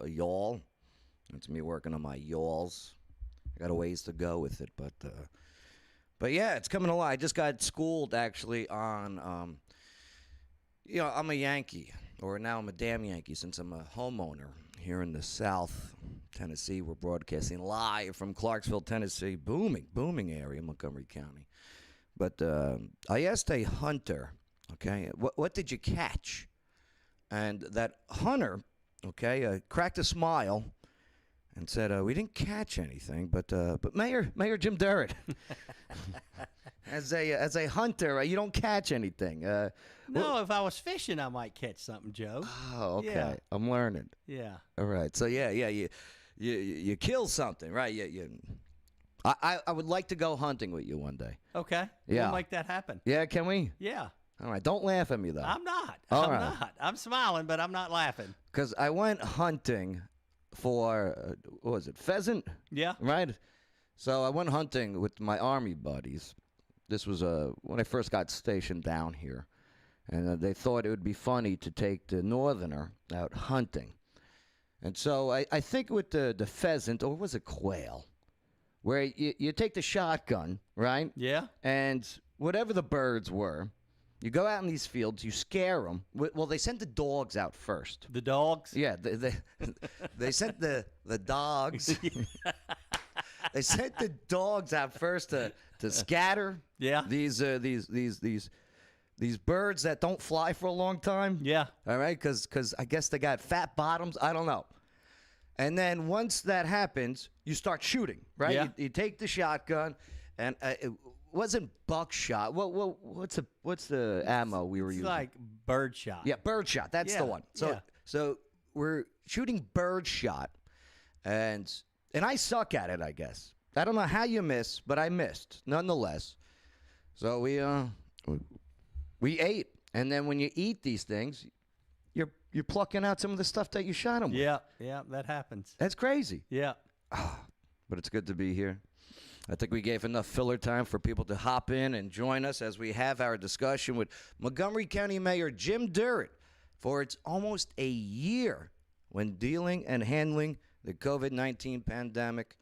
a yawl. It's me working on my yawls. I got a ways to go with it, but yeah, it's coming along. I just got schooled actually on, I'm a Yankee, or now I'm a damn Yankee since I'm a homeowner here in the South Tennessee. We're broadcasting live from Clarksville, Tennessee, booming area, Montgomery County. But I asked a hunter, okay, what did you catch? And that hunter, okay, cracked a smile and said, "We didn't catch anything, but Mayor Jim Durrett, as a hunter, you don't catch anything." No, if I was fishing, I might catch something, Joe. Oh, okay. Yeah. I'm learning. Yeah. All right. So yeah, you kill something, right? I would like to go hunting with you one day. Okay. Yeah. We'll make that happen. Yeah, can we? Yeah. All right. Don't laugh at me though. I'm not. All I'm right. not. I'm smiling, but I'm not laughing. Because I went hunting for what was it, pheasant? Yeah. Right. So I went hunting with my army buddies. This was when I first got stationed down here, and they thought it would be funny to take the northerner out hunting. And so I think with the pheasant, or was it quail, where you take the shotgun, right? Yeah. And whatever the birds were, you go out in these fields, you scare them. Well, they sent the dogs out first. The dogs? Yeah, they sent the dogs. They sent the dogs out first to scatter. Yeah. These birds that don't fly for a long time. Yeah. All right, because I guess they got fat bottoms. I don't know. And then once that happens, you start shooting. Right. Yeah. You take the shotgun, and it wasn't buckshot. What's the ammo we were It's using? like birdshot. Yeah, birdshot. That's Yeah, the one. So we're shooting birdshot, and I suck at it, I guess. I don't know how you miss, but I missed nonetheless. So we ate, and then when you eat these things, you're plucking out some of the stuff that you shot them with. Yeah. Yeah. That happens. That's crazy. Yeah. But it's good to be here. I think we gave enough filler time for people to hop in and join us as we have our discussion with Montgomery County Mayor Jim Durrett for it's almost a year when dealing and handling the COVID-19 pandemic.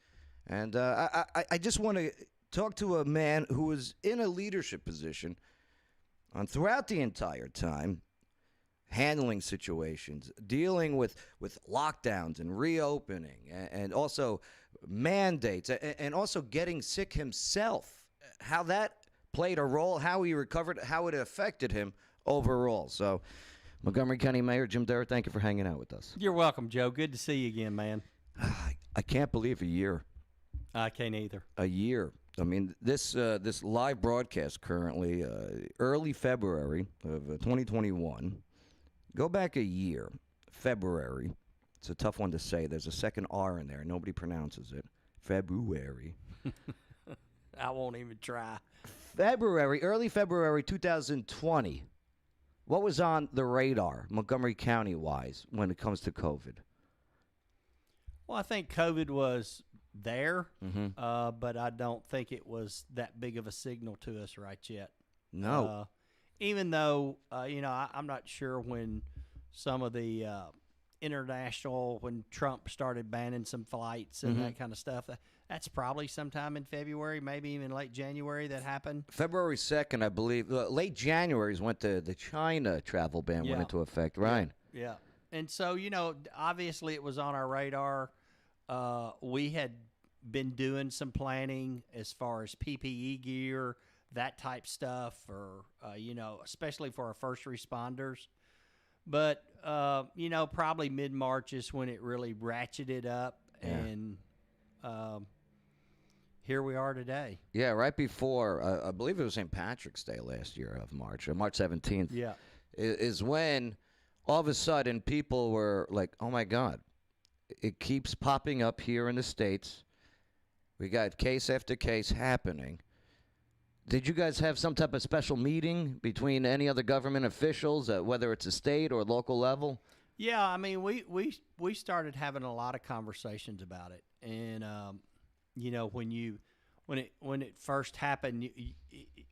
And I just want to talk to a man who was in a leadership position throughout the entire time, handling situations, dealing with lockdowns and reopening, and also mandates, and also getting sick himself, how that played a role, how he recovered, how it affected him overall. So, Montgomery County Mayor Jim Durrett, thank you for hanging out with us. You're welcome, Joe. Good to see you again, man. I can't believe a year. I can't either. A year. I mean, this live broadcast currently, early February of 2021. Go back a year, February. It's a tough one to say. There's a second R in there. Nobody pronounces it. February. I won't even try. Early February 2020. What was on the radar, Montgomery County-wise, when it comes to COVID? Well, I think COVID was there, Mm-hmm. but I don't think it was that big of a signal to us right yet. No. Even though, I'm not sure when some of the when Trump started banning some flights and that kind of stuff. That's probably sometime in February, maybe even late January that happened. February 2nd, I believe. Late January is when the China travel ban went into effect, right? Yeah. And so, obviously it was on our radar. We had been doing some planning as far as PPE gear, that type stuff, or, especially for our first responders. But, probably mid-March is when it really ratcheted up, and here we are today. Yeah, right before, I believe it was St. Patrick's Day last year of March 17th. Yeah. Is when all of a sudden people were like, oh, my God, it keeps popping up here in the States. We got case after case happening. Did you guys have some type of special meeting between any other government officials, whether it's a state or local level? Yeah, I mean, we started having a lot of conversations about it, and when it first happened,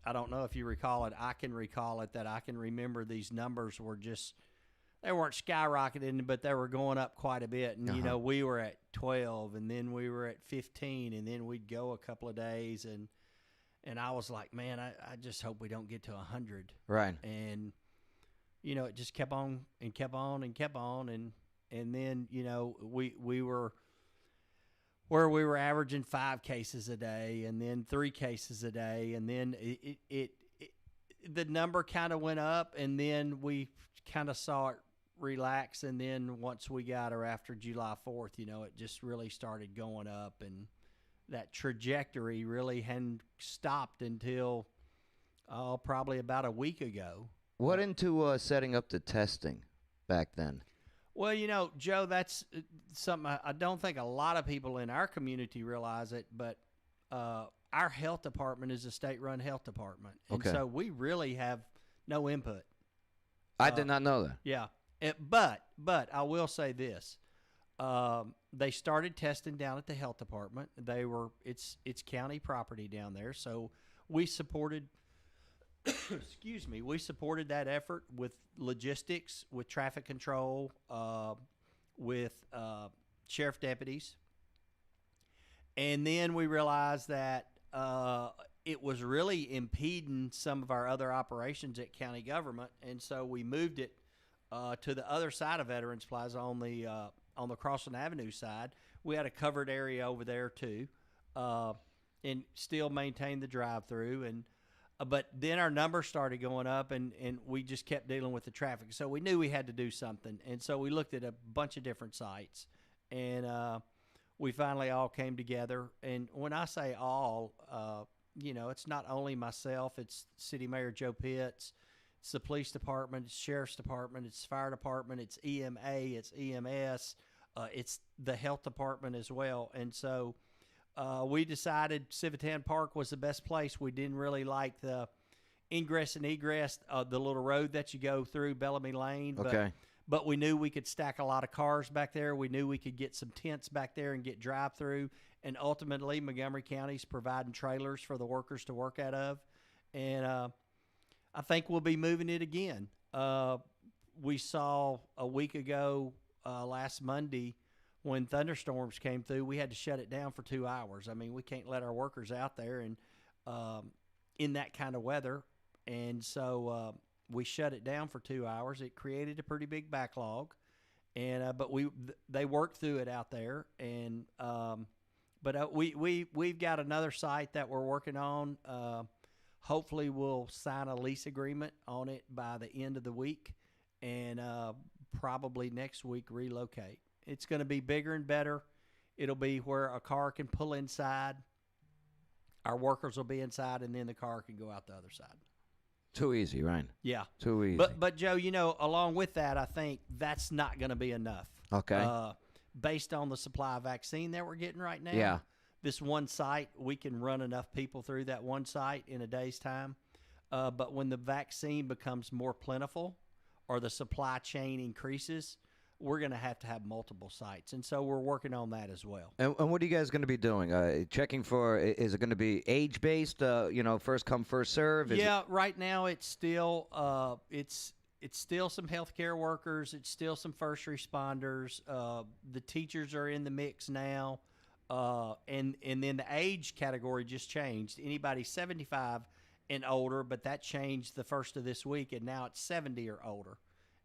I don't know if you recall it. I can recall it, that I can remember these numbers were just they weren't skyrocketing, but they were going up quite a bit. And you know, we were at 12, and then we were at 15, and then we'd go a couple of days, and I was like, man, I just hope we don't get to 100. Right. And you know, it just kept on and kept on and kept on, and then you know, we were where we were averaging 5 cases a day, and then 3 cases a day, and then the number kind of went up, and then we kind of saw it relax, and then once we got her after July 4th, you know, it just really started going up, and that trajectory really hadn't stopped until probably about a week ago. What into setting up the testing back then? Well, you know, Joe, that's something I don't think a lot of people in our community realize it, but our health department is a state-run health department, and so we really have no input. I did not know that. Yeah, but I will say this: they started testing down at the health department. It's county property down there, so we supported. Excuse me. We supported that effort with logistics, with traffic control, with sheriff deputies, and then we realized that it was really impeding some of our other operations at county government, and so we moved it to the other side of Veterans Plaza on the Crossland Avenue side. We had a covered area over there too, and still maintained the drive-through. And but then our numbers started going up, and we just kept dealing with the traffic. So we knew we had to do something, and so we looked at a bunch of different sites, and we finally all came together. And when I say all, you know, it's not only myself, it's City Mayor Joe Pitts, it's the police department, it's sheriff's department, it's fire department, it's EMA, it's EMS, it's the health department as well. And so we decided Civitan Park was the best place. We didn't really like the ingress and egress, the little road that you go through, Bellamy Lane. But we knew we could stack a lot of cars back there. We knew we could get some tents back there and get drive-through. And ultimately, Montgomery County's providing trailers for the workers to work out of. And I think we'll be moving it again. We saw a week ago, last Monday, when thunderstorms came through, we had to shut it down for 2 hours. I mean, we can't let our workers out there and in that kind of weather. And so we shut it down for 2 hours. It created a pretty big backlog, and but they worked through it out there. And but we've got another site that we're working on. Hopefully, we'll sign a lease agreement on it by the end of the week, and probably next week relocate. It's going to be bigger and better. It'll be where a car can pull inside, our workers will be inside, and then the car can go out the other side. Too easy, right? Yeah. Too easy. But Joe, you know, along with that, I think that's not going to be enough. Okay. Based on the supply of vaccine that we're getting right now. Yeah. This one site, we can run enough people through that one site in a day's time. But when the vaccine becomes more plentiful or the supply chain increases, we're going to have multiple sites. And so we're working on that as well. And what are you guys going to be doing? Checking for, is it going to be age-based, you know, first come, first serve? Right now it's still it's still some healthcare workers. It's still some first responders. The teachers are in the mix now. And then the age category just changed. Anybody 75 and older, but that changed the first of this week, and now it's 70 or older.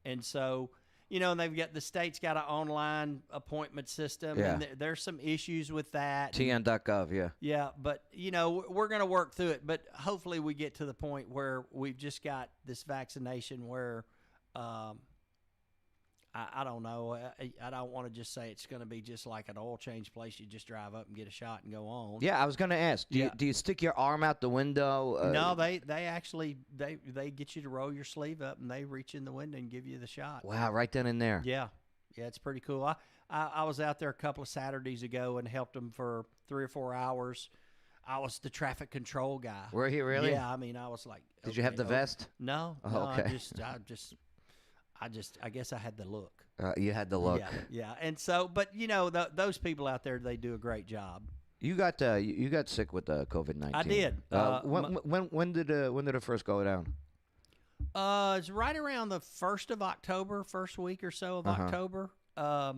And so, you know, and the state's got an online appointment system, and there's some issues with that. TN.gov, yeah. Yeah, but, you know, we're going to work through it. But hopefully we get to the point where we've just got this vaccination where, I don't know. I don't want to just say it's going to be just like an oil change place. You just drive up and get a shot and go on. Yeah, I was going to ask. Do you stick your arm out the window? No, they actually they get you to roll your sleeve up, and they reach in the window and give you the shot. Wow, right then and there. Yeah, it's pretty cool. I was out there a couple of Saturdays ago and helped them for 3 or 4 hours. I was the traffic control guy. Were you really? Yeah, I mean, I was like. Did you have the vest? No, okay. I guess I had the look. You had the look. Yeah. And so, but you know, those people out there, they do a great job. You got sick with COVID-19. I did. When did it first go down? It's right around the 1st of October, first week or so of Uh-huh. October. I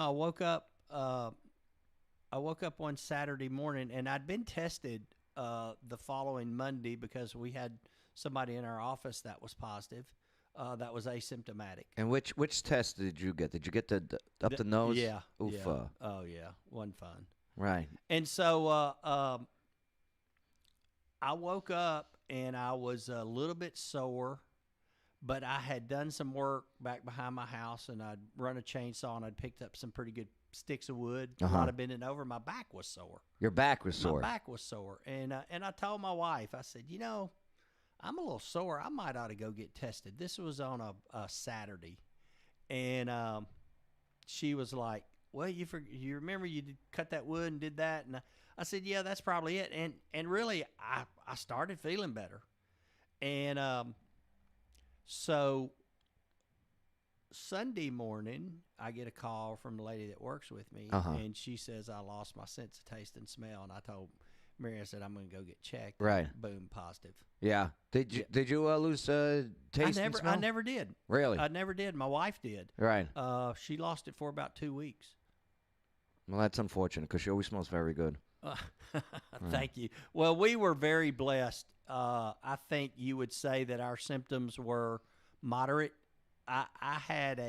woke up. I woke up one Saturday morning, and I'd been tested the following Monday because we had somebody in our office that was positive, that was asymptomatic. And which test did you get? Did you get the up the nose? Yeah. Oof. Yeah. Oh yeah, wasn't fun. Right. And so I woke up and I was a little bit sore, but I had done some work back behind my house, and I'd run a chainsaw and I'd picked up some pretty good sticks of wood. A lot of bending over. My back was sore. Your back was sore. My back was sore, and I told my wife, I said, I'm a little sore. I might ought to go get tested. This was on a Saturday, and she was like, "Well, you remember you cut that wood and did that?" And I said, "Yeah, that's probably it." And really, I started feeling better, and so Sunday morning, I get a call from the lady that works with me, and she says I lost my sense of taste and smell. And I told Mary, I said, I'm going to go get checked. Right. Boom, positive. Yeah. Did you lose taste and smell? I never did. Really? I never did. My wife did. Right. She lost it for about 2 weeks. Well, that's unfortunate because she always smells very good. Thank you. Well, we were very blessed. I think you would say that our symptoms were moderate. I had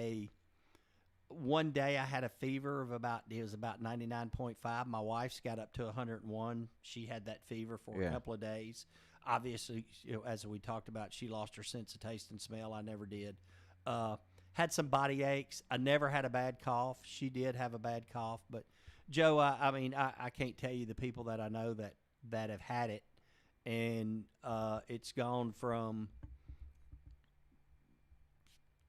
one day I had a fever of about 99.5. My wife's got up to 101. She had that fever for a couple of days. Obviously, as we talked about, she lost her sense of taste and smell. I never did. Had some body aches. I never had a bad cough. She did have a bad cough. But, Joe, I can't tell you the people that I know that have had it. And it's gone from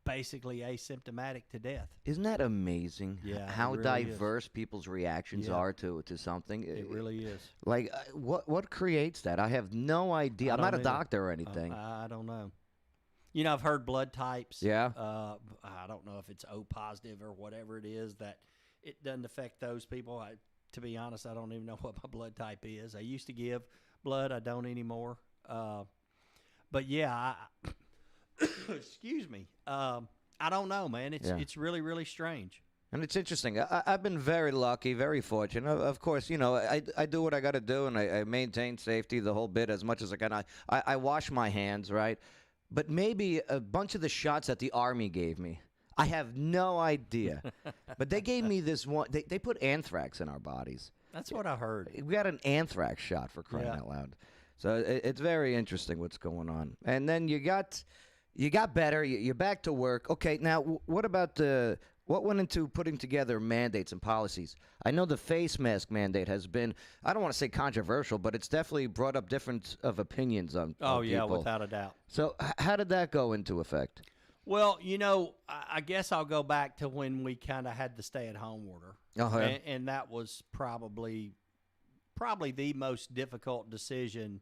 basically asymptomatic to death. Isn't that amazing? Yeah, How it really diverse people's reactions are to something. It really is. Like, what creates that? I have no idea. I'm not a doctor or anything. I don't know. I've heard blood types. Yeah. I don't know if it's O positive or whatever it is, that it doesn't affect those people. To be honest, I don't even know what my blood type is. I used to give blood. I don't anymore. But yeah, excuse me. I don't know, man. It's really, really strange. And it's interesting. I've been very lucky, very fortunate. Of course, I do what I got to do, and I maintain safety the whole bit as much as I can. I wash my hands, right? But maybe a bunch of the shots that the Army gave me, I have no idea. But they gave me this one. They put anthrax in our bodies. That's what I heard. We got an anthrax shot, for crying out loud. So it's very interesting what's going on. And then you got better. You're back to work. Okay, now what about what went into putting together mandates and policies? I know the face mask mandate has been, I don't want to say controversial, but it's definitely brought up different of opinions on Oh, on yeah, people. without a doubt. So how did that go into effect? Well, I guess I'll go back to when we kind of had the stay-at-home order. And that was probably the most difficult decision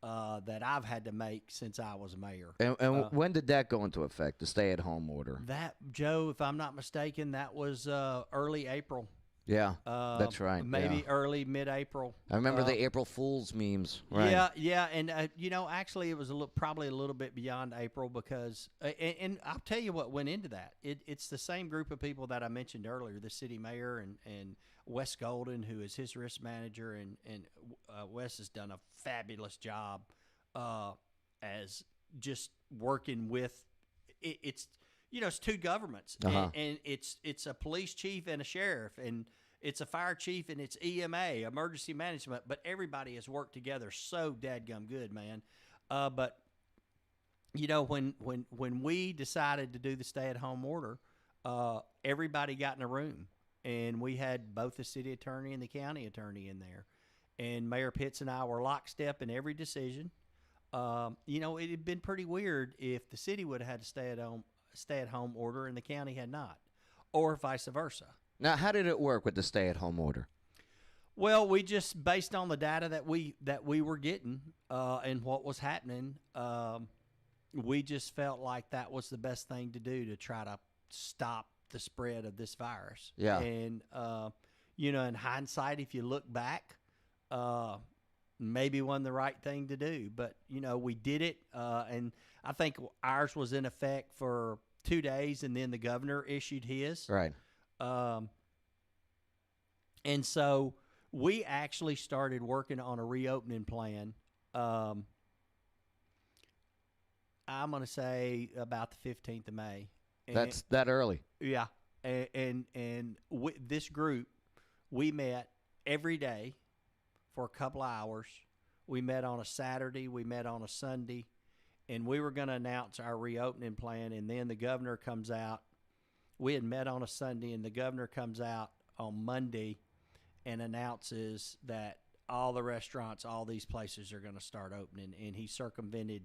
that I've had to make since I was mayor. And when did that go into effect, the stay-at-home order? That, Joe, if I'm not mistaken, that was early April. Yeah, that's right. Maybe early, mid-April. I remember the April Fool's memes. Right. Yeah, and actually, it was probably a little bit beyond April because, and I'll tell you what went into that. It's the same group of people that I mentioned earlier: the city mayor and Wes Golden, who is his risk manager, and Wes has done a fabulous job as just working with. It's two governments, and it's a police chief and a sheriff, and it's a fire chief and it's EMA, emergency management, but everybody has worked together so dadgum good, man. But when we decided to do the stay-at-home order, everybody got in a room, and we had both the city attorney and the county attorney in there, and Mayor Pitts and I were lockstep in every decision. It had been pretty weird if the city would have had to stay-at-home order and the county had not, or vice versa. Now, how did it work with the stay-at-home order? Well, we just, based on the data that we were getting and what was happening, we just felt like that was the best thing to do to try to stop the spread of this virus. Yeah. And in hindsight, if you look back, maybe wasn't the right thing to do. But, we did it, and I think ours was in effect for 2 days, and then the governor issued his. Right. And so we actually started working on a reopening plan. I'm going to say about the 15th of May. That's that early. Yeah. And this group, we met every day for a couple of hours. We met on a Saturday. We met on a Sunday. And we were going to announce our reopening plan. And then the governor comes out. We had met on a Sunday, and the governor comes out on Monday and announces that all the restaurants, all these places are going to start opening. And he circumvented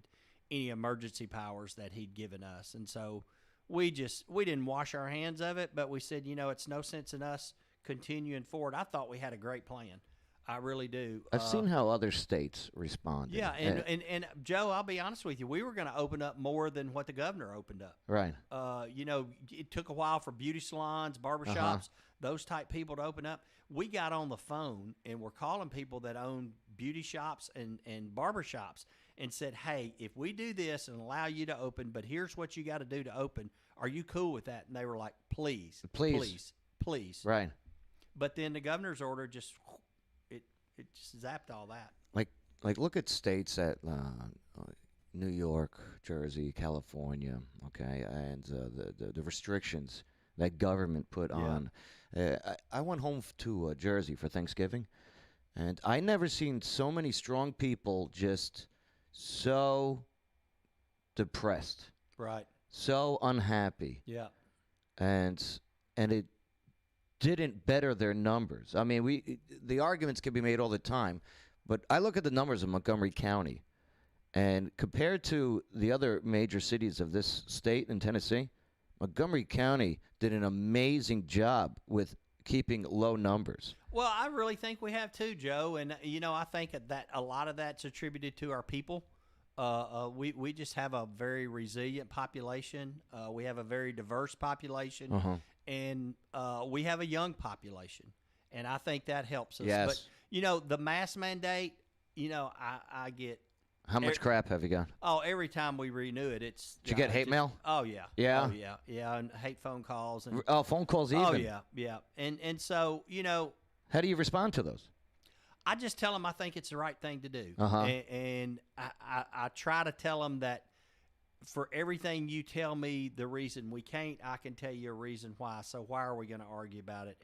any emergency powers that he'd given us. And so we didn't wash our hands of it, but we said, it's no sense in us continuing forward. I thought we had a great plan. I really do. I've seen how other states responded. Yeah, and Joe, I'll be honest with you, we were going to open up more than what the governor opened up. Right. It took a while for beauty salons, barbershops, those type people to open up. We got on the phone and we're calling people that own beauty shops and barbershops and said, hey, if we do this and allow you to open, but here's what you got to do to open, are you cool with that? And they were like, please. Right. But then the governor's order just just zapped all that. Like look at states at New York, Jersey, California, okay, and the restrictions that government put on. I went home to Jersey for Thanksgiving, and I never seen so many strong people just so depressed, right? So unhappy, yeah, and it didn't better their numbers. I mean, the arguments can be made all the time, but I look at the numbers of Montgomery County, and compared to the other major cities of this state in Tennessee, Montgomery County did an amazing job with keeping low numbers. Well, I really think we have too, Joe, and I think that a lot of that's attributed to our people. We just have a very resilient population. We have a very diverse population, and we have a young population, and I think that helps us. Yes. But the mask mandate, I get. How much crap have you got? Oh, every time we renew it, it's. Did you get hate mail? Oh yeah. Yeah. Oh yeah, and hate phone calls and. Oh, phone calls even. Oh yeah, and so How do you respond to those? I just tell them I think it's the right thing to do, and I try to tell them that for everything you tell me the reason we can't, I can tell you a reason why. So why are we going to argue about it?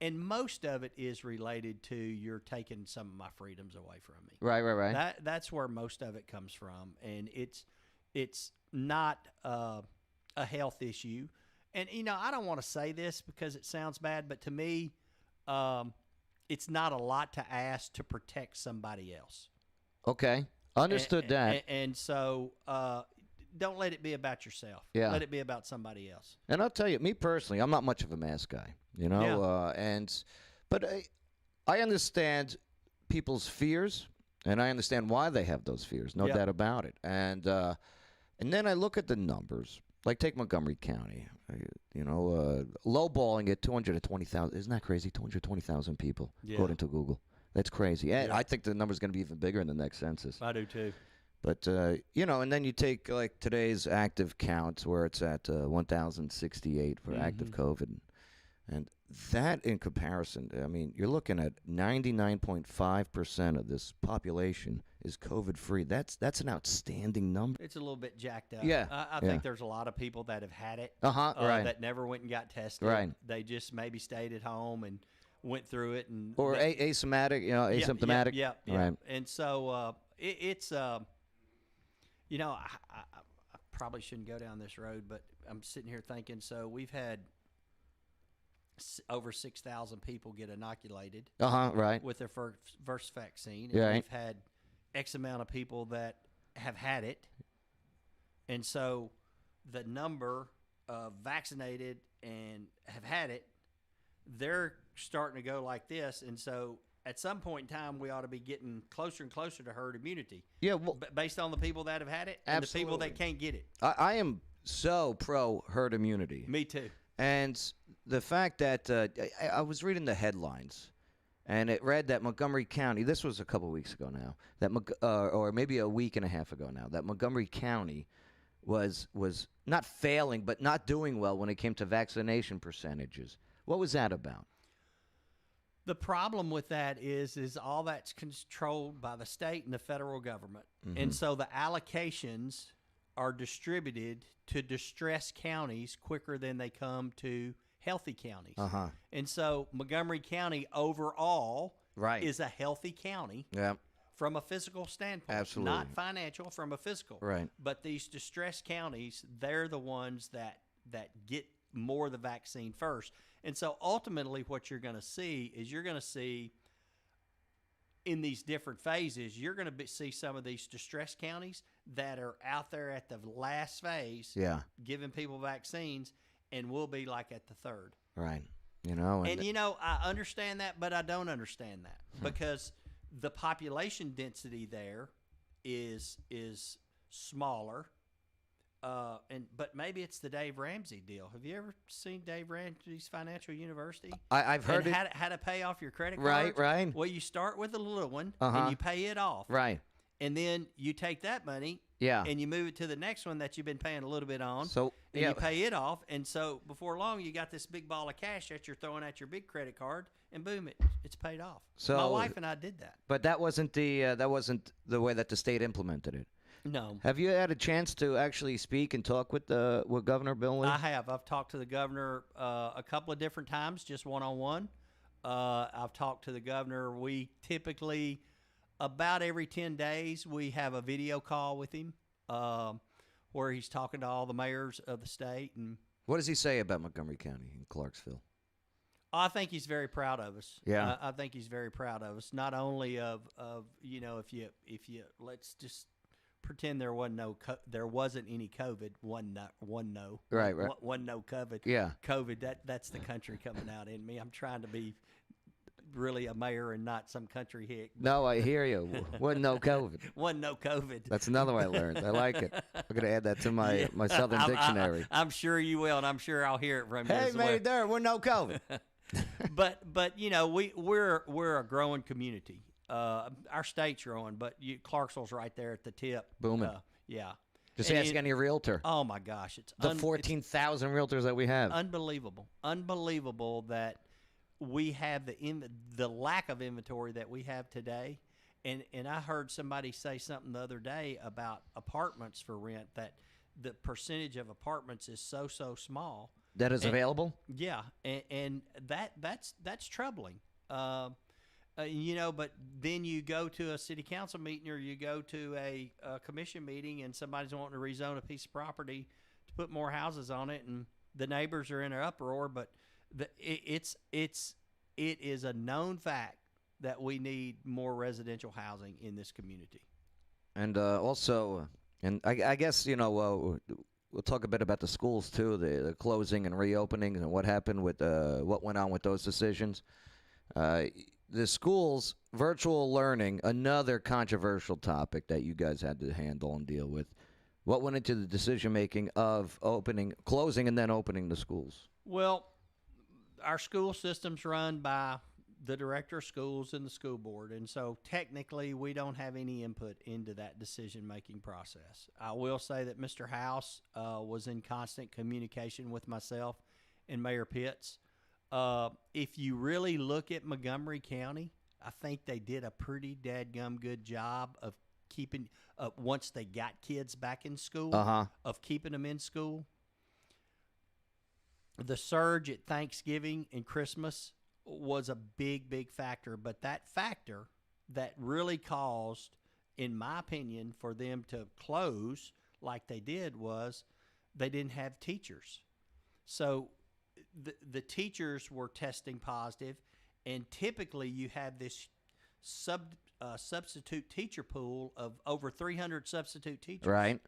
And most of it is related to you're taking some of my freedoms away from me. Right. That's where most of it comes from, and it's not a health issue. And I don't want to say this because it sounds bad, but to me, it's not a lot to ask to protect somebody else. Okay, understood that. And so don't let it be about yourself. Yeah. Let it be about somebody else. And I'll tell you, me personally, I'm not much of a mask guy, but I understand people's fears, and I understand why they have those fears, no doubt about it. And then I look at the numbers, like take Montgomery County, lowballing it 220,000. Isn't that crazy? 220,000 people, according to Google. That's crazy. And I think the number's going to be even bigger in the next census. I do too. But, and then you take like today's active count where it's at 1,068 for active COVID. And that in comparison, I mean, you're looking at 99.5% of this population is COVID-free. That's an outstanding number. It's a little bit jacked up. Yeah. I think there's a lot of people that have had it right. that never went and got tested. Right. They just maybe stayed at home and went through it. Or asymptomatic. Yeah. Right. And so it's I probably shouldn't go down this road, but I'm sitting here thinking, so we've had over 6,000 people get inoculated Right. with their first vaccine. And we've had X amount of people that have had it. And so the number of vaccinated and have had it, they're starting to go like this. And so at some point in time, we ought to be getting closer and closer to herd immunity. Yeah, well, based on the people that have had it and the people that can't get it. I am so pro herd immunity. Me too. And the fact that I was reading the headlines, and it read that Montgomery County, this was a couple weeks ago now, that or maybe a week and a half ago now, that Montgomery County was not failing, but not doing well when it came to vaccination percentages. What was that about? The problem with that is all that's controlled by the state and the federal government. And so the allocations are distributed to distressed counties quicker than they come to healthy counties. And so Montgomery County overall is a healthy county from a physical standpoint. Absolutely. Not financial, from a physical. Right. But these distressed counties, they're the ones that get more of the vaccine first. And so ultimately what you're going to see is in these different phases, you're going to see some of these distressed counties that are out there at the last phase giving people vaccines, and we'll be like at the third. Right. I understand that, but I don't understand that because the population density there is smaller. But maybe it's the Dave Ramsey deal. Have you ever seen Dave Ramsey's Financial University? I've heard it. How to pay off your credit card. Right. Well, you start with a little one and you pay it off. Right. And then you take that money and you move it to the next one that you've been paying a little bit on. And you pay it off. And so before long, you got this big ball of cash that you're throwing at your big credit card, and boom, it's paid off. So my wife and I did that. But that wasn't the way that the state implemented it. No. Have you had a chance to actually speak and talk with Governor Bill Lee? I have. I've talked to the governor a couple of different times, just one-on-one. I've talked to the governor. We typically, about every 10 days, we have a video call with him where he's talking to all the mayors of the state. And what does he say about Montgomery County and Clarksville? I think he's very proud of us. Yeah. I think he's very proud of us, not only of if you let's just pretend there wasn't any COVID. One no. Right. One no COVID. Yeah. COVID. That's the country coming out in me. I'm trying to be really a mayor and not some country hick. No, I hear you. Wasn't no COVID. Wasn't no COVID. That's another one I learned. I like it. I'm gonna add that to my Southern dictionary. I'm sure you will, and I'm sure I'll hear it from you. Hey, Mayor Durrett, we're no COVID. but we're a growing community. Our state's growing, but Clarksville's right there at the tip. Booming. Yeah. Just ask any realtor. Oh my gosh, it's the 14,000 realtors that we have. Unbelievable that we have the lack of inventory that we have today. And I heard somebody say something the other day about apartments for rent, that the percentage of apartments is so small. That is available? Yeah, and that's troubling. But then you go to a city council meeting or you go to a commission meeting and somebody's wanting to rezone a piece of property to put more houses on it, and the neighbors are in an uproar. But it is a known fact that we need more residential housing in this community. And also, and I guess, we'll talk a bit about the schools too, the closing and reopening and what happened with what went on with those decisions. The schools, virtual learning, another controversial topic that you guys had to handle and deal with. What went into the decision-making of closing and then opening the schools? Well, our school system's run by the director of schools and the school board, and so technically we don't have any input into that decision-making process. I will say that Mr. House was in constant communication with myself and Mayor Pitts. If you really look at Montgomery County, I think they did a pretty dadgum good job of keeping, once they got kids back in school, of keeping them in school. The surge at Thanksgiving and Christmas was a big factor, but that factor that really caused, in my opinion, for them to close like they did was they didn't have teachers. So the teachers were testing positive, and typically you have this substitute teacher pool of over 300 substitute teachers. Right.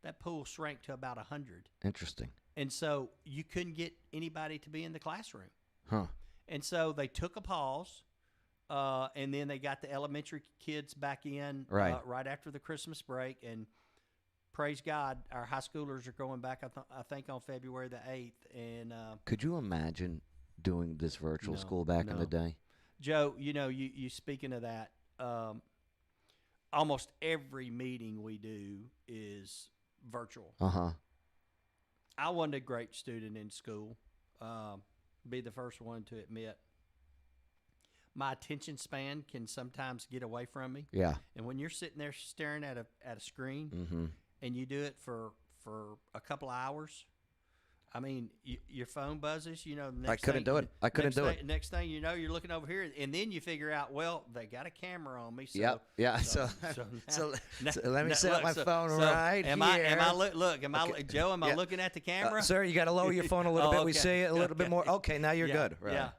That pool shrank to about 100. Interesting. And so you couldn't get anybody to be in the classroom. Huh. And so they took a pause, and then they got the elementary kids back in right after the Christmas break. And praise God, our high schoolers are going back, I think, on February the 8th. And could you imagine doing this virtual school back in the day? Joe, you speaking of that, almost every meeting we do is virtual. I wasn't a great student in school. Be the first one to admit. My attention span can sometimes get away from me. Yeah. And when you're sitting there staring at a screen and you do it for a couple of hours, I mean, your phone buzzes. I couldn't do it. Next thing you know, you're looking over here, and then you figure out, well, they got a camera on me. So, yep. Yeah. So let me set up my phone right here. Joe? Am I looking at the camera? Sir, you got to lower your phone a little bit. We see it a little bit more. Okay, now you're good. Right. Yeah.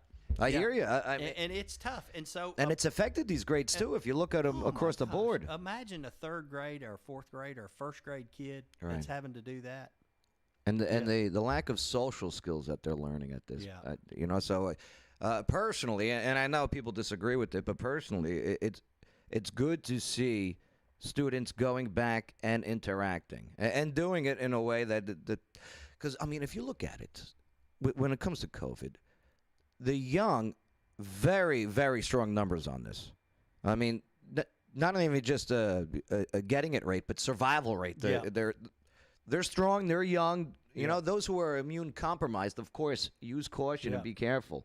I hear you. And it's tough. And it's affected these grades too. If you look at them across the board. Imagine a third grade or fourth grade or first grade kid that's having to do that. And the lack of social skills that they're learning at this, so personally, and I know people disagree with it, but personally, it's good to see students going back and interacting and doing it in a way that because I mean, if you look at it, when it comes to COVID, the young, very, very strong numbers on this. I mean, not even just a getting it rate, but survival rate. They're strong. They're young. You know, those who are immune compromised, of course, use caution and be careful.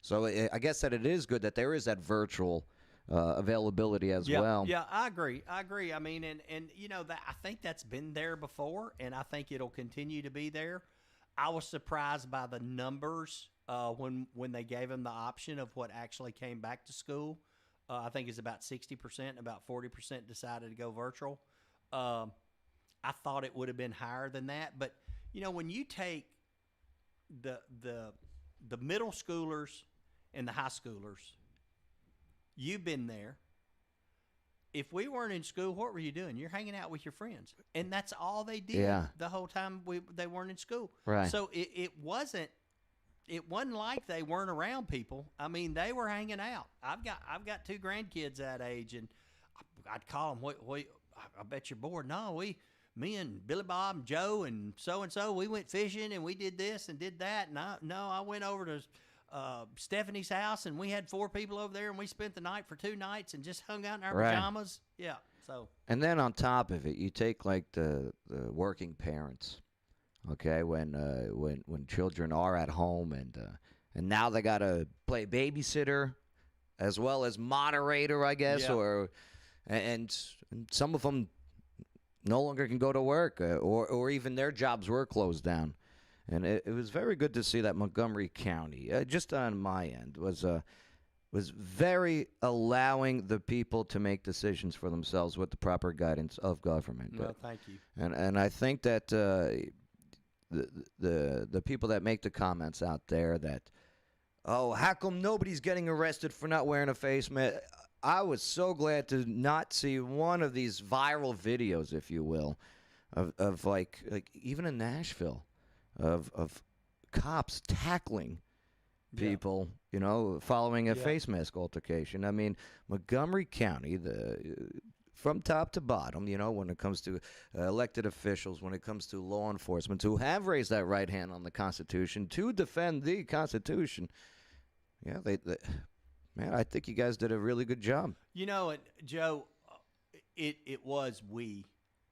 So I guess that it is good that there is that virtual availability as well. Yeah, I agree. I mean, and I think that's been there before, and I think it'll continue to be there. I was surprised by the numbers when they gave them the option of what actually came back to school. I think it's about 60%, about 40% decided to go virtual. I thought it would have been higher than that, but when you take the middle schoolers and the high schoolers, you've been there. If we weren't in school, what were you doing? You're hanging out with your friends, and that's all they did the whole time they weren't in school. Right. So it wasn't like they weren't around people. I mean, they were hanging out. I've got two grandkids that age, and I'd call them. Wait, I bet you're bored. No, me and Billy Bob and Joe and so, we went fishing and we did this and did that. And I went over to Stephanie's house and we had 4 people over there and we spent the night for 2 nights and just hung out in our pajamas. Yeah. So. And then on top of it, you take like the working parents, okay, when children are at home and now they got to play babysitter as well as moderator, I guess, and some of them no longer can go to work, or even their jobs were closed down. And it was very good to see that Montgomery County, just on my end, was very allowing the people to make decisions for themselves with the proper guidance of government. Well, thank you. And I think that the people that make the comments out there that, oh, how come nobody's getting arrested for not wearing a face mask? I was so glad to not see one of these viral videos, if you will, of like even in Nashville, of cops tackling people, following a face mask altercation. I mean, Montgomery County, from top to bottom, when it comes to elected officials, when it comes to law enforcement, who have raised that right hand on the Constitution to defend the Constitution, man, I think you guys did a really good job. Joe, it was we.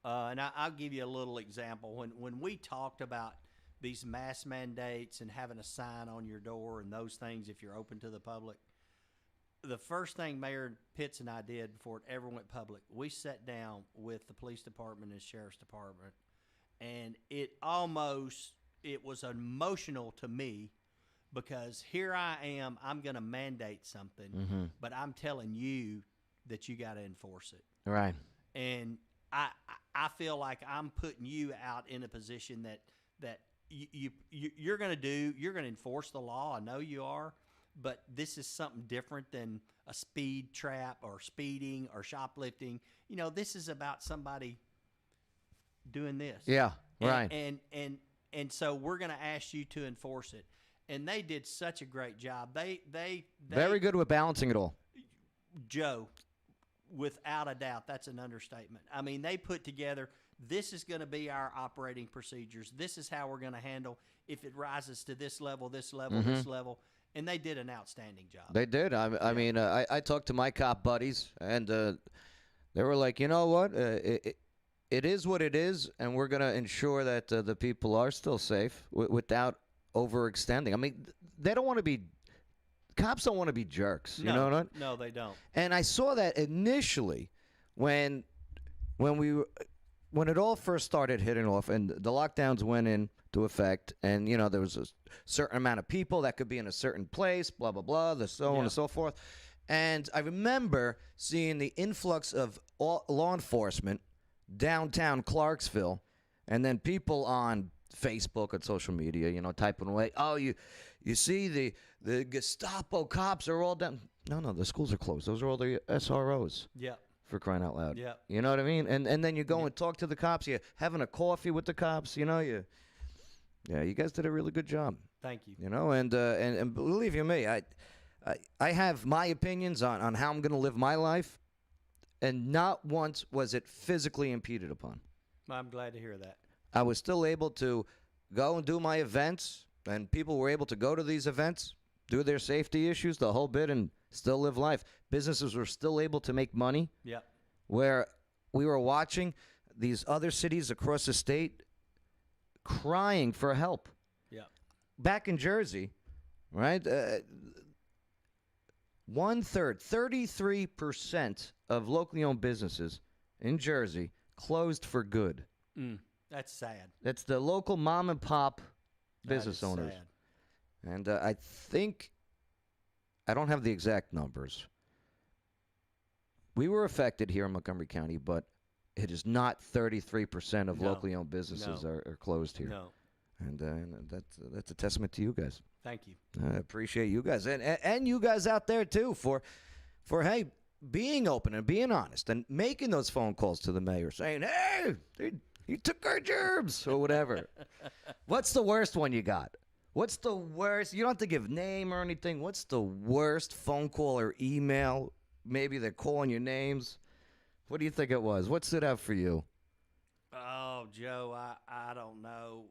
And I'll give you a little example. When we talked about these mask mandates and having a sign on your door and those things if you're open to the public, the first thing Mayor Pitts and I did before it ever went public, we sat down with the police department and sheriff's department, and it was emotional to me. Because here I am, I'm going to mandate something, but I'm telling you that you got to enforce it. Right. And I feel like I'm putting you out in a position that you're going to enforce the law. I know you are, but this is something different than a speed trap or speeding or shoplifting. This is about somebody doing this. Yeah. Right. And so we're going to ask you to enforce it. And they did such a great job. They very good with balancing it all. Joe, without a doubt, that's an understatement. I mean, they put together, this is going to be our operating procedures. This is how we're going to handle if it rises to this level, this level, this level. and they did an outstanding job. They did. I mean, I talked to my cop buddies, and they were like, you know what? It is what it is, and we're going to ensure that the people are still safe without overextending. I mean, they don't want to be cops don't want to be jerks. You know what I mean? No, they don't. And I saw that initially when it all first started hitting off and the lockdowns went into effect, and there was a certain amount of people that could be in a certain place, blah blah blah, so on and so forth. And I remember seeing the influx of law enforcement downtown Clarksville, and then people on Facebook and social media, typing away, oh, you see the Gestapo cops are all down. No, the schools are closed. Those are all the SROs. Yeah. For crying out loud. Yeah. You know what I mean? And then you go and talk to the cops. You're having a coffee with the cops. You guys did a really good job. Thank you. And believe you me, I have my opinions on how I'm going to live my life, and not once was it physically impeded upon. I'm glad to hear that. I was still able to go and do my events, and people were able to go to these events, do their safety issues, the whole bit, and still live life. Businesses were still able to make money. Yep. Where we were watching these other cities across the state crying for help. Yeah. Back in Jersey, right? 1/3, 33% of locally owned businesses in Jersey closed for good. That's sad. That's the local mom and pop business That is owners. sad. And I think, I don't have the exact numbers. We were affected here in Montgomery County, but it is not 33% of locally owned businesses are closed here. No. And that's a testament to you guys. Thank you. I appreciate you guys, and you guys out there too for hey, being open and being honest and making those phone calls to the mayor saying, hey, you took our gerbs or whatever. What's the worst one you got? What's the worst? You don't have to give name or anything. What's the worst phone call or email? Maybe they're calling your names. What do you think it was? What stood out for you? Oh, Joe, I don't know.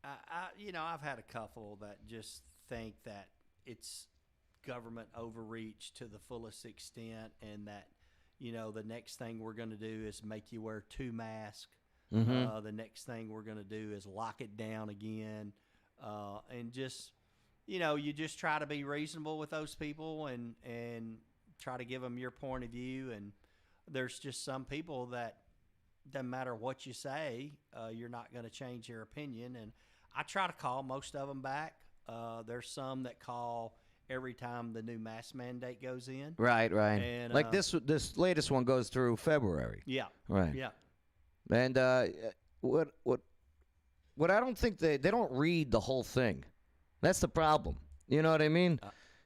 I've had a couple that just think that it's government overreach to the fullest extent, and that the next thing we're going to do is make you wear 2 masks. Mm-hmm. The next thing we're going to do is lock it down again, and just you just try to be reasonable with those people and try to give them your point of view. And there's just some people that doesn't matter what you say, you're not going to change their opinion. And I try to call most of them back. There's some that call every time the new mask mandate goes in. Right. And, like this latest one goes through February. Yeah. Right. Yeah. And what I don't think they don't read the whole thing. That's the problem. You know what I mean?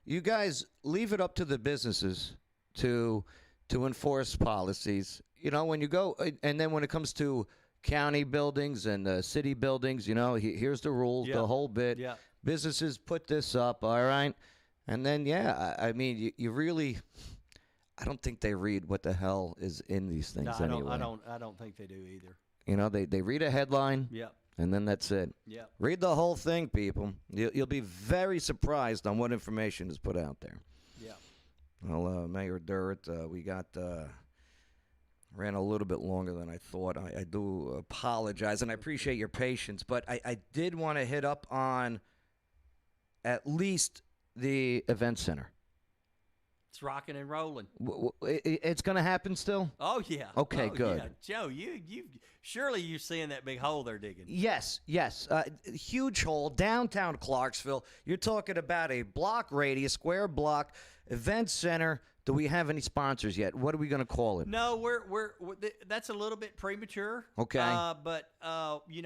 You guys leave it up to the businesses to enforce policies. When you go, and then when it comes to county buildings and city buildings, here's the rules, the whole bit. Yeah. Businesses put this up, all right? And then, I mean, you really, I don't think they read what the hell is in these things anyway. I don't think they do either. They read a headline. Yep. And then that's it. Yep. Read the whole thing, people. You'll be very surprised on what information is put out there. Yeah. Well, Mayor Durrett, we ran a little bit longer than I thought. I do apologize, and I appreciate your patience, but I did want to hit up on at least the event center. It's rocking and rolling. It's going to happen still? Oh, yeah. Okay, oh, good. Yeah. Joe, surely you're seeing that big hole they're digging. Yes. Huge hole, downtown Clarksville. You're talking about a block radius, square block, event center. Do we have any sponsors yet? What are we going to call it? No, we're that's a little bit premature. Okay. But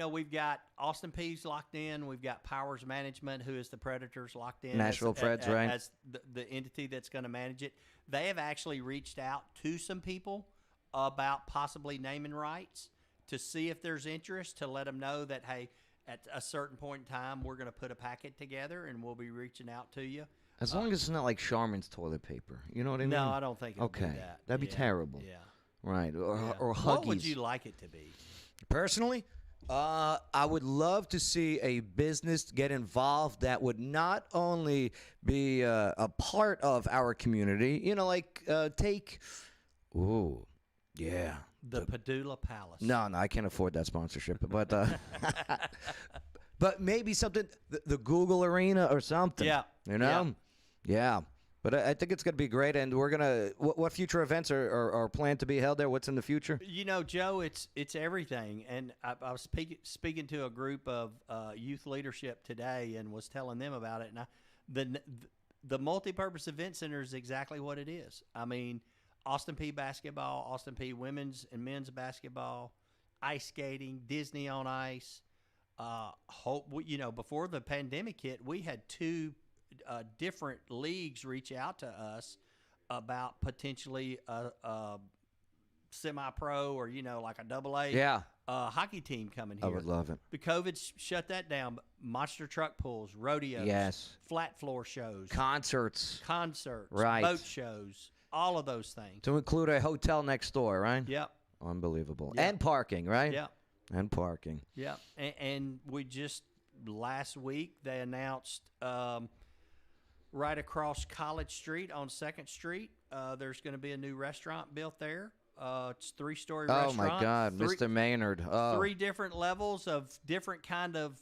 we've got Austin Peeves locked in. We've got Powers Management, who is the Predators, locked in. Nashville Preds, right? As the entity that's going to manage it. They have actually reached out to some people about possibly naming rights to see if there's interest, to let them know that, hey, at a certain point in time, we're going to put a packet together and we'll be reaching out to you. As long as it's not like Charmin's toilet paper. You know what I mean? No, I don't think it'll be Okay. that. That'd be terrible. Yeah. Right. Or Huggies. What would you like it to be? Personally, I would love to see a business get involved that would not only be a part of our community, like take, ooh, yeah. The Padula Palace. No, I can't afford that sponsorship, but but maybe something, the Google Arena or something. Yeah. Yeah. But I think it's going to be great, and we're going to. What future events are planned to be held there? What's in the future? Joe, it's everything. And I was speaking to a group of youth leadership today, and was telling them about it. And the multi-purpose event center is exactly what it is. I mean, Austin Peay basketball, Austin Peay women's and men's basketball, ice skating, Disney on Ice. Before the pandemic hit, we had two different leagues reach out to us about potentially a semi-pro or like a AA hockey team coming here. I would love it. The COVID shut that down. But monster truck pulls, rodeos, yes, flat floor shows, concerts, right, boat shows, all of those things. To include a hotel next door, right? Yep. Unbelievable. Yep. And parking, right? Yep. And parking. Yeah, and we just last week they announced right across College Street on 2nd Street, there's going to be a new restaurant built there. It's 3-story restaurant. Oh, my God, Mr. Maynard. Oh. 3 different levels of different kind of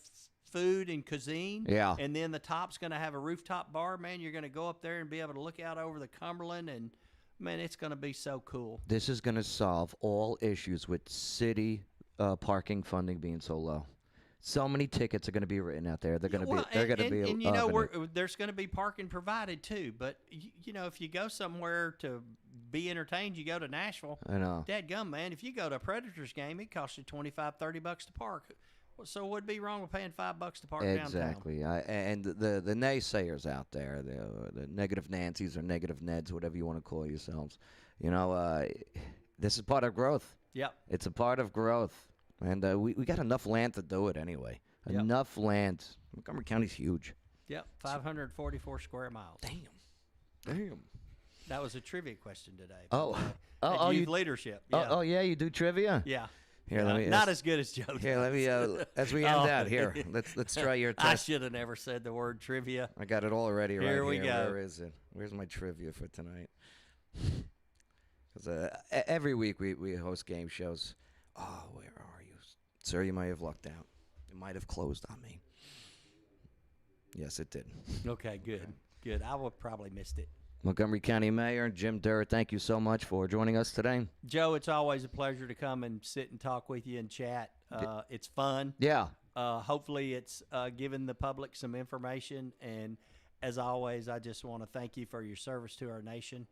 food and cuisine. Yeah. And then the top's going to have a rooftop bar, man. You're going to go up there and be able to look out over the Cumberland, and, man, it's going to be so cool. This is going to solve all issues with city parking funding being so low. So many tickets are going to be written out there. They're going to and there's going to be parking provided too. But if you go somewhere to be entertained, you go to Nashville. I know. Dadgum, man, if you go to a Predators game, it costs you $25-$30 to park. So what'd be wrong with paying $5 to park downtown? Exactly. And the naysayers out there, the negative Nancy's or negative Neds, whatever you want to call yourselves, this is part of growth. Yep. It's a part of growth. And we got enough land to do it anyway. Yep. Enough land. Montgomery County's huge. Yep, 544 square miles. Damn. That was a trivia question today. Youth leadership. Yeah. Oh, yeah, you do trivia? Yeah. Here, let me, not as good as Joe does. Here, let me, as we end out here, let's try your test. I should have never said the word trivia. I got it all ready right here. Here we go. Where is it? Where's my trivia for tonight? Because every week we host game shows. Oh, where are you? Sir, you might have lucked out. It might have closed on me. Yes, it did. Okay, good. I would probably missed it. Montgomery County Mayor Jim Durrett, thank you so much for joining us today. Joe, it's always a pleasure to come and sit and talk with you and chat. It's fun. Yeah. Hopefully it's given the public some information. And as always, I just want to thank you for your service to our nation.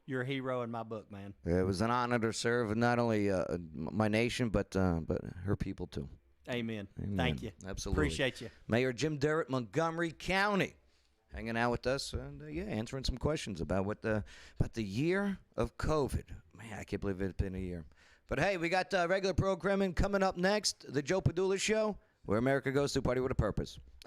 You're a hero in my book, man. It was an honor to serve not only my nation, but her people, too. Amen. Thank you. Absolutely. Appreciate you. Mayor Jim Durrett, Montgomery County, hanging out with us and, answering some questions about the year of COVID. Man, I can't believe it's been a year. But, hey, we got regular programming coming up next, The Joe Padula Show, where America goes to party with a purpose.